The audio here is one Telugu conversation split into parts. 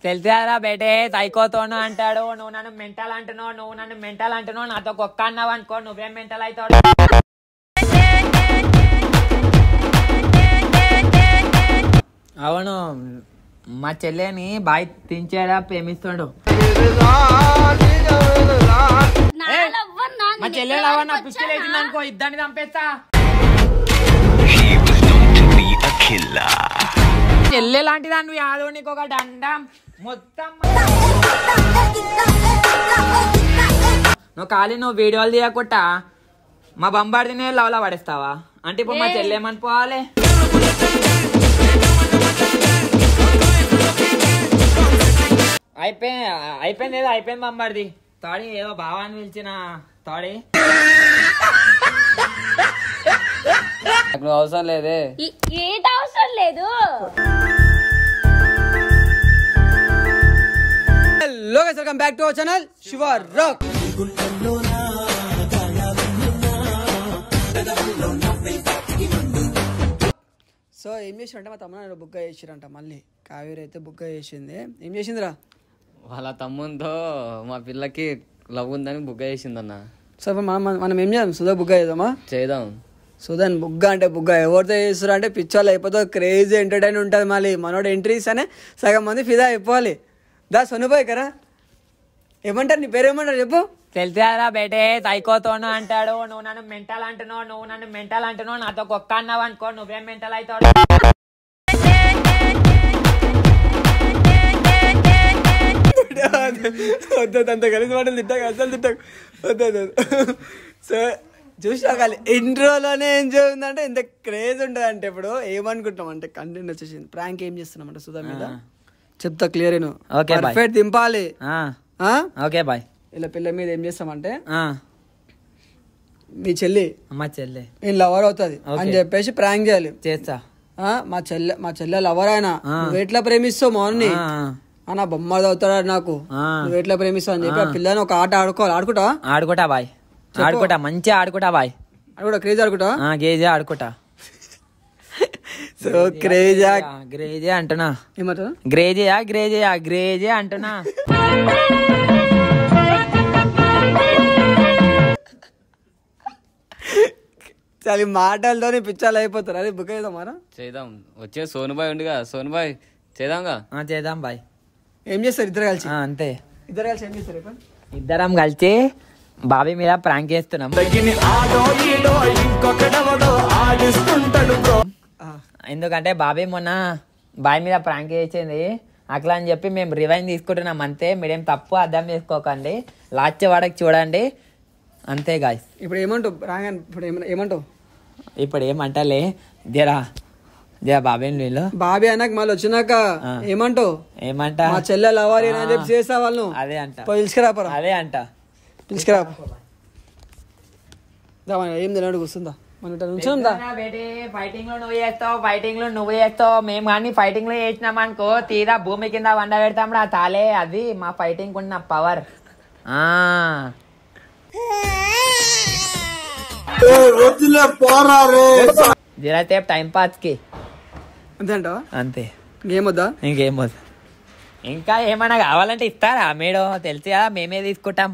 తెలుసారా బేటే సైకోతోను అంటాడు. నువ్వు నన్ను మెంటల్ అంటున్నావు, నాతో కుక్క అన్నావు అనుకో, నువ్వేం మెంటల్ అవుతావు. అవును, మా చెల్లెని బాయ్ తించేడా ప్రేమిస్తాడు. మా చెల్లె నా పిచ్చి లేచింది అనుకో, ఇద్దరిని చంపేస్తా. చెల్లె లాంటి దాన్ని యాదో నీకు ఒక దండం మొత్తం. నువ్వు ఖాళీ నువ్వు వీడియోలు తీయకుండా మా బంబాడినే లవ్లా పడేస్తావా? అంటే ఇప్పుడు మా చెల్లె ఏమనిపోవాలి? అయిపోయింది ఏదో అయిపోయింది బంబాడిది. తాడి ఏదో భావాన్ని పిలిచిన తాడి అవసరం లేదే. ఏంటి అవసరం లేదు. Hello guys, welcome back to our channel Shiva rock. So ఏం చేసిరంటే మా తమ్ముడు బుక్ చేసిరంట. మళ్ళీ కావేరి అయితే బుక్ చేసింది. ఏం చేసిందిరా? వాళ్ళ తమ్ముతో మా పిల్లకి లవ్ ఉందని బుక్ చేసిందన్న. సో మనం ఏం చేద్దాం? సుధా బుక్ చేద్దామా? చేద్దాం. సుధన్ బుగ్గ అంటే బుగ్గ ఎవరితో చేస్తారు అంటే పిచ్చోళ్ళు అయిపోతుంది. క్రేజీ ఎంటర్టైన్ ఉంటుంది. మళ్ళీ మనోడు ఎంట్రీస్ అనే సగం మంది ఫిదా అయిపోవాలి. దా సొనుపోయి కదా, ఏమంటారు? నీ పేరు ఏమంటారు చెప్పు? తెలుసారా బేటే సైకోతోను అంటాడు. నువ్వు నన్ను మెంటల్ అంటున్నావు, నాతో కుక్క అన్నావు అనుకో, నువ్వేం మెంటల్ అవుతావు. వద్దు, అంత కలిసి మాటలు తిట్టాక అసలు తిట్టాక వద్దు. సో చూసాకాలి ఇంట్రోలోనే ఏం చేస్తుందంటే ఇంత క్రేజ్ ఉంటుంది. అంటే ఇప్పుడు ఏమనుకుంటాం అంటే కంటెంట్ వచ్చేసింది, ప్రాంక్ ఏం చేస్తున్నాం అంటే సుధా మీద చెప్తా క్లియర్. పర్ఫెక్ట్ దింపాలి. Okay bye. ఇలా పిల్ల మీద ఏం చేస్తామంటే మీ చెల్లి మా చెల్లె నేను లవర్ అవుతుంది అని చెప్పేసి ప్రాంక్ చేయాలి. చేస్తా. మా చెల్లె లవర్ అయినా నువ్వు ఎట్లా ప్రేమిస్తావు మౌన్ని నా బొమ్మ అవుతాడు నాకు, నువ్వు ఎట్లా ప్రేమిస్తావు అని చెప్పి ఆ పిల్లని ఒక ఆట ఆడుకోవాలి. ఆడుకుంటా బాయ్, ఆడుకుంటా మంచిగా ఆడుకుంటా బాయ్. ఆడుకుంటా క్రేజ్ ఆడుకుంటా గేజే ఆడుకుంటా. సో గ్రేజే అంటున్నా. ఏమంటారు? గ్రేజే అంటున్నా. చాలా మాటలతో పిచ్చాలు అయిపోతారు. అది బుక్ చేద్దాం మరా? చేద్దాం. వచ్చే సోనుబాయ్ ఉండిగా, సోనుబాయ్ చేద్దాంగా. చేద్దాం బాయ్. ఏం చేస్తారు ఇద్దరు కలిసి? అంతే, ఇద్దరు కలిసి ఏం చేస్తారు? ఇద్దరం కలిసి బాబీ మీద ప్రాంక్ చేస్తున్నాం. ఎందుకంటే బాబీ మొన్న బాయ్ మీద ప్రాంక్ చేసింది అట్లా అని చెప్పి మేము రివైన్ తీసుకుంటున్నాం అంతే. మీరేం తప్పు అర్థం చేసుకోకండి, లాస్ట్ వాడకి చూడండి అంతే గాయ్స్. ఇప్పుడు ఏమంటావు? ఏమంటావు? ఇప్పుడు ఏమంటలే జరా బాబీ వీళ్ళు బాబీ అన్నాక మళ్ళీ వచ్చినాక ఏమంట? మా చెల్లె లవర్ అని చెప్పి చేస్తా వాళ్ళు. అదే అంట. పిలుచుకురాపరా? అదే అంట. పిలుచుకురా. ఏం తిన్నాడు కూర్చుందా? ఫైటింగ్ లో నువ్వు చేస్తావు, మేము కానీ ఫైటింగ్ లో చేసినాం అనుకో తీరా భూమి కింద వండ పెడతాం రా తాలే. అది మా ఫైటింగ్ ఉన్న పవర్. జరాసేపు టైం పాస్ కి అంతే. ఇంకేం వద్దా? ఇంకా ఏమైనా కావాలంటే ఇస్తారా మేడం? తెలుసు కదా, మేమే తీసుకుంటాం.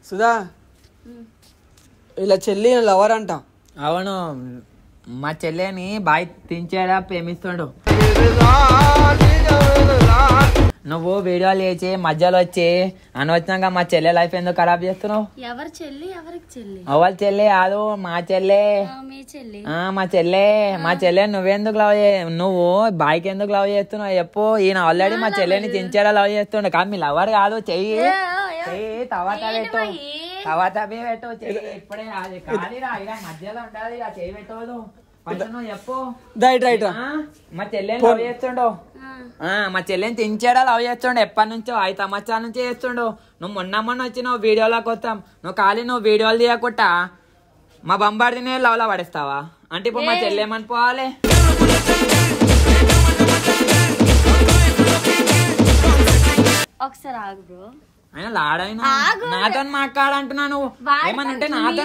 సుధా ఇలా చెల్లి లవర్ అంట. అవును, మా చెల్లెని బాయ్ తించేడా ప్రేమిస్తాడు. నువ్వు వీడియోలు చేసి మధ్యలో వచ్చి అనవసరంగా మా చెల్లె లైఫ్ ఎందుకు ఖరాబ్ చేస్తున్నావు? ఎవరి చెల్లి? ఎవరికి చెల్లి? ఎవరి చెల్లె కాదు, మా చెల్లె. మా చెల్లె నువ్వెందుకు నువ్వు బాయ్కి ఎందుకు లవ్ చేస్తున్నావు చెప్పు? ఈయన ఆల్రెడీ మా చెల్లెని తించేలా లవ్ చేస్తుండే. కానీ మీ లవర్ కాదు. చెయ్యి తర్వాత పెట్టు ఇప్పుడే. మధ్యలో ఉండాలి, చెయ్యి పెట్టవదు. చెప్పు. మా చెల్లెని లవ్ చేస్తుండో, మా చెల్లెని తించేడా లవ్ చేస్తుండే ఎప్పటి నుంచో, 5 సంవత్సరాల నుంచి చేస్తుండు. నువ్వు మొన్న వచ్చినావు వీడియోలోకి వస్తాం. నువ్వు ఖాళీ నువ్వు వీడియోలు తీయకుండా మా బంబాడినే లవ్లా పడేస్తావా? అంటే ఇప్పుడు మా చెల్లె ఏమనిపోవాలి? ఒకసారి ఆగు బ్రో. ఆయన లాడైనా నాతో మాట్లాడంటున్నా. నువ్వు ఏమన్నా ఉంటే నాతో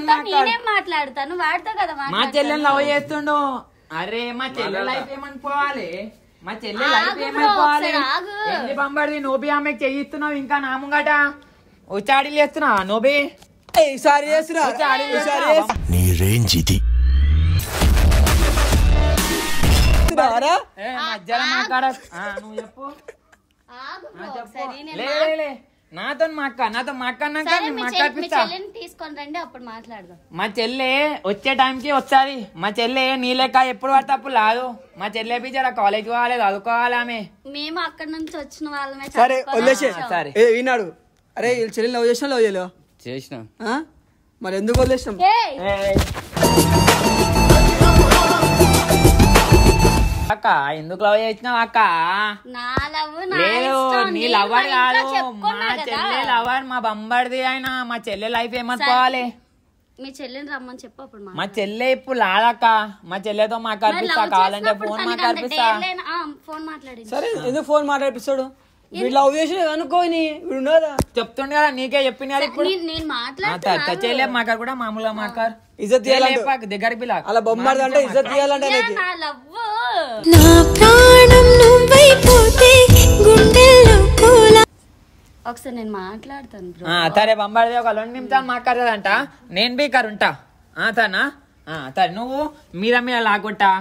మాట్లాడతాను, వాడితో కదా. మా చెల్లెని లవ్ చేస్తుండు. అరే మా చెల్లె లైఫ్ ఏమనుకోవాలి మా చెల్లె లైఫ్ ఏమైపోవాలి ఎన్ని పంపడిది నోబి ఆమెకు చెయ్యిస్తున్నావు ఇంకా నా ముంగట ఉచ్చాడీలు చేస్తున్నా నోబి ఈసారి చేస్తున్నా నీ రేంజ్ ఇది మధ్యలో మాట్లాడ నువ్వు చెప్పు నాతో తీసుకొని రండి అప్పుడు మాట్లాడదాం. మా చెల్లె వచ్చే టైంకి వచ్చాది మా చెల్లె నీ లెక్క ఎప్పుడు పడితే అప్పుడు లాదు మా చెల్లె పిచ్చరా కాలేజ్ పోవాలి చదువుకోవాలి ఆమె మేము అక్కడ నుంచి వచ్చిన వాళ్ళమే. సరే వదిలేసే విన్నాడు. అరే వీళ్ళు చెల్లెలు లవ్ చేసినా లవ్ చేయలేవు చేసిన మరి ఎందుకు వదిలేసాం? అక్క ఎందుకు లవ్ చేసినావు అక్క? లేదు నీ లవర్ కాదు మా చెల్లె లవర్ మా బంబడిది ఆయన మా చెల్లె లైఫ్ ఏమనుకోవాలి? మీ చెల్లెని రమ్మని చెప్పు అప్పుడు. మా చెల్లె ఇప్పుడు లాదక్క మా చెల్లెతో మాట్లాడిపిస్తా కావాలంటే ఫోన్ మాట్లాడిపిస్తా. ఫోన్ మాట్లాడి సరే ఎందుకు ఫోన్ మాట్లాడిపిస్తాడు? వీళ్ళు లవ్ చేసి అనుకోని వీడు చెప్తుండే కదా నీకే చెప్పిన ఇప్పుడు నేను మాట్లాడుతున్నా చెల్లె మాకాడ కూడా మామూలుగా మాట్లాడు ఇజ్జత్ తీయాలంటే దగ్గర పిల్ల అలా బొమ్మది అంటే ఇజ్జత్ తీయాలంటే ఒకసారి నేను మాట్లాడతాను. సరే బొమ్మడిది ఒక 2 నిమిషాలు మాట్లాడదంట నేను బీకర్ ఉంటా తనా సరే నువ్వు మీద మీద లాగుంటా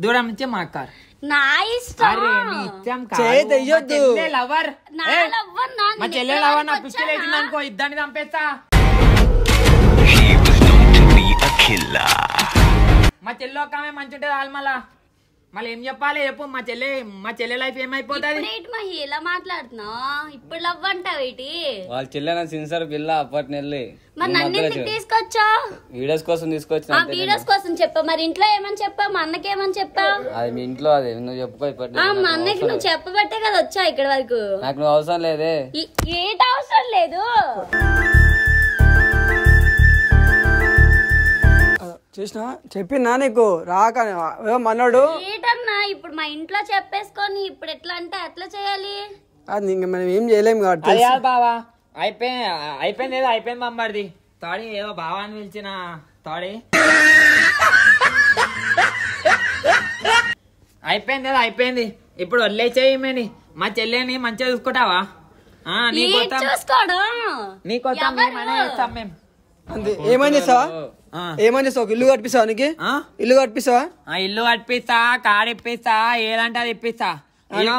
దూరం నుంచి మాట్లాడు. నా ఇష్టం లవర్ మా చెల్లె లవర్ నా పిచ్చి లేచింది అనుకో ఇద్దరిని చంపేస్తా. మా చెల్లె ఒక ఆమె మంచి ఉంటుంది ఆల్మలా మళ్ళీ ఏం చెప్పాలి చెప్పు? మా చెల్లె లైఫ్ ఏమైపోతుంది? ఇలా మాట్లాడుతున్నా ఇప్పుడు లవ్ అంటావు ఏంటి? వాళ్ళ చెల్లె సిన్సర్ పిల్ల అప్పటి నెల్లి మరి నన్ను ఎందుకు తీసుకొచ్చా? వీడియోస్ కోసం తీసుకొచ్చిన. వీడియోస్ కోసం చెప్పా. మరి ఇంట్లో ఏమని చెప్పా? మా అన్నకి ఏమని చెప్పా? అది మీ ఇంట్లో అది నువ్వు చెప్పుకో. మా అన్నకి నువ్వు చెప్పబట్టే కదా వచ్చా ఇక్కడ వరకు. నాకు నువ్వు అవసరం లేదే. ఏంటి అవసరం లేదు? చేసినా చెప్పినా నీకు రాక మనోడు ఏంటన్నా ఇప్పుడు మా ఇంట్లో చెప్పేసుకొని ఇప్పుడు ఎట్లా అంటే ఎట్లా చేయాలి? అది ఇంకా మనం ఏం చేయలేము కాబట్టి బావా అయిపోయింది ఏదో అయిపోయింది బొమ్మడిది తాడి ఏదో బావా అని పిలిచిన తాడి అయిపోయింది ఏదో అయిపోయింది. ఇప్పుడు వదిలేసేయమని మా చెల్లెని మంచిగా చూసుకుంటావా? నీకోసం మేము అంతే. ఏమని చేస్తావా? ఏమని చేస్తావు? ఇల్లు కట్టిస్తావా? నీకు ఇల్లు కట్టిస్తావా? ఇల్లు కట్టిస్తా కాడ ఇప్పిస్తా ఏదంటే అది ఇప్పిస్తా.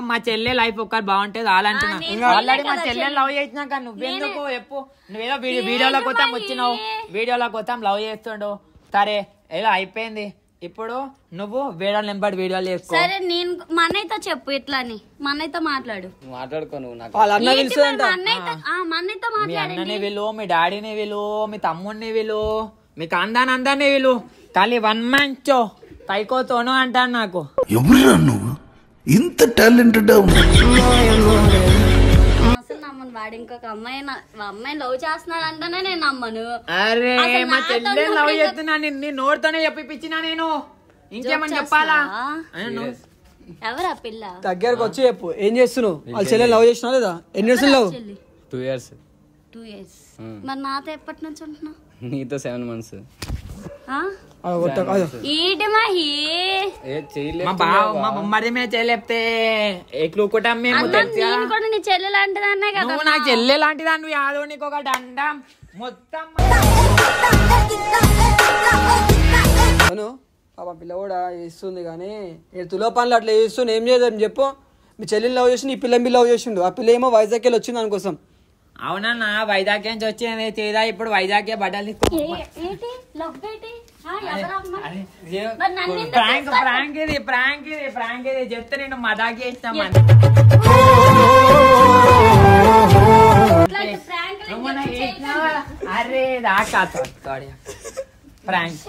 మా చెల్లె లైఫ్ ఒక్కటి బాగుంటేది అలాంటున్నా. ఆల్రెడీ మా చెల్లెని లవ్ చేసినాక నువ్వెందుకు చెప్పు? నువ్వేదో వీడియోలో కొత్తం వచ్చినావు వీడియోలో కొత్తం లవ్ చేస్తుండు. సరే ఏదో అయిపోయింది. ఇప్పుడు నువ్వు వీడియోలు నింపడి వీడియోలు చేసుకో. సరే నేను మా అన్నయ్యతో చెప్పు ఇట్లా అని. మా అన్నయ్యతో మాట్లాడుకో. నువ్వు మీ అన్నని విలు మీ డాడీని విలు మీ తమ్ముడిని విలు మీ అందరినీ విలు ఖాళీ 1 మంచ్ పైకోతోను అంటాను. నాకు ఎవరురా నువ్వు ఇంత టాలెంటెడ్? అసలు నమ్మను. వాడు ఇంకొక అమ్మాయిని లవ్ చేస్తున్నాడు అంటేనే నేను నమ్మను. అరే మా చెల్లె లవ్ చేస్తున్నా నీ నోటితోనే చెప్పిచ్చినా నేను. ఇంకేమని చెప్పాలా? ఎవరా పిల్ల? దగ్గరకు వచ్చి చెప్పు. ఏం చేస్తున్నావు? వాళ్ళ చెల్లెని లవ్ చేసినావు లేదా? ఎన్ని ఇయర్స్ లవ్? 2 years. 2 years. మరి నాతో ఎప్పటి నుంచి ఉంటున్నావు? నీతో 7 months. మా బొమ్మడి మీద చెల్లెప్తే ఎట్లుకుంటాం మేము? నీ చెల్లె లాంటిదన్నే కదా. నువ్వు నాకు చెల్లె లాంటిదాన్ని యాదో నీకు ఒక దండం మొత్తం. పాప పిల్ల కూడా చేస్తుంది కానీ తులో పనులు అట్లా చేస్తుంది. ఏం చేద్దాం చెప్పు? మీ చెల్లెని లవ్ చేసి ఈ పిల్లని లవ్ చేసిండు. ఆ పిల్ల ఏమో వైజాగ్ వెళ్ళి వచ్చింది దానికోసం. అవునన్నా వైజాగ్ నుంచి వచ్చింది తీరా ఇప్పుడు వైజాగ్ బట్టలు ప్రాంక్ ఇది చెప్తే నేను మదాకి వేస్తామని. అరే దాకా ప్రాంక్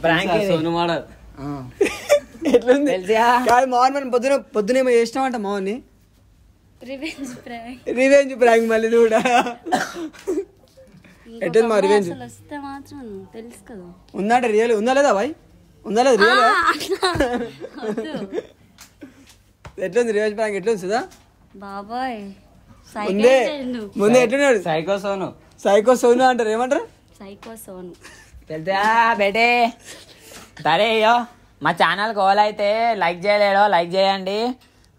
ప్రాంక్ ఎట్లుంది? మోహన్ పొద్దునేమో చేసినామంట మోహన్ని రివెంజ్ ప్రాంక్. మళ్ళీ కూడా ఎట్లుంది మా రివెంజ్? ఉందంటే రియల్ ఉందా లేదా బాయ్? ఉందా లేదా రియల్? ఎట్లుంది రివెంజ్ ప్రాంక్? ఎట్లుంది సుధా? బాబాయ్ ముందే ఎట్లున్నాడు? సైకో సోను అంటారు. ఏమంటారు? సైకో సోను తెలుసా బేటే? సరే అయ్యో మా ఛానల్కి ఎవరైతే లైక్ చేయలేడో లైక్ చేయండి,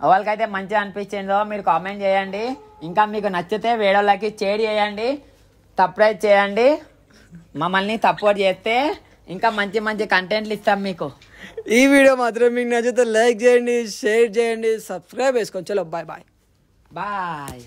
ఎవరికైతే మంచిగా అనిపించిందో మీరు కామెంట్ చేయండి, ఇంకా మీకు నచ్చితే వేడోళ్ళకి షేర్ చేయండి, సబ్స్క్రైబ్ చేయండి. మమ్మల్ని సపోర్ట్ చేస్తే ఇంకా మంచి మంచి కంటెంట్లు ఇస్తాం మీకు. ఈ వీడియో మాత్రం మీకు నచ్చితే లైక్ చేయండి, షేర్ చేయండి, సబ్స్క్రైబ్ చేసుకోండి. చలో బాయ్ బాయ్ బాయ్.